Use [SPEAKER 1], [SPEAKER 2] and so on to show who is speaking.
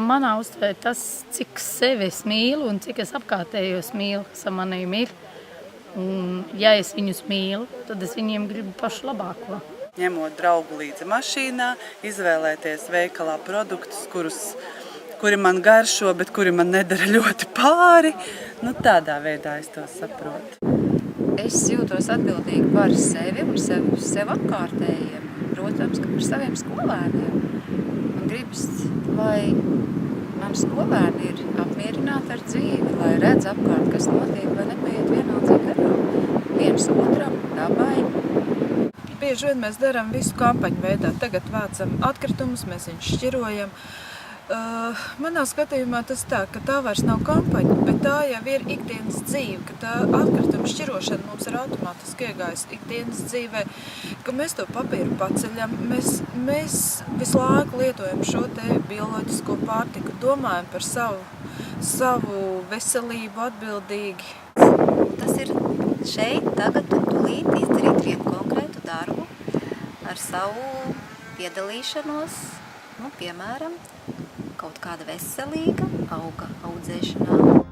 [SPEAKER 1] manā uztverē tas, cik sevi es mīlu un cik es apkārtējos mīlu, kas ar maniem ir. Un, ja es viņus mīlu, tad es viņiem gribu pašu labāko.
[SPEAKER 2] Ņemot draugu līdzi mašīnā, izvēlēties veikalā produktus, kuri man garšo, bet kuri man nedara ļoti pāri. Tādā veidā es to saprotu.
[SPEAKER 3] Es jūtos atbildīgi par sevi un sev apkārtējiem, protams, ka par saviem skolēniem. Man gribas, lai mani skolēni ir apmierināti ar dzīvi, lai redz apkārt, kas notiek, lai nepaiet vienaldzīgi garām. Viens otram, dabai.
[SPEAKER 4] Bieži vien mēs darām visu kampaņu veidā. Tagad vācam atkritumus, mēs viņus šķirojam. Manā skatījumā tas tā, ka tā vairs nav kampaņa, bet tā jau ir ikdienas dzīve, ka tā atkrituma šķirošana mums ir automātiski iegājusi ikdienas dzīvē, ka mēs to papīru paceļam, mēs visu laiku lietojam šo te bioloģisko pārtiku, domājam par savu veselību atbildīgi.
[SPEAKER 5] Tas ir šeit, tagad un tūlīt izdarīt vienu konkrētu darbu ar savu piedalīšanos, piemēram, kaut kāda veselīga auga audzēšanā.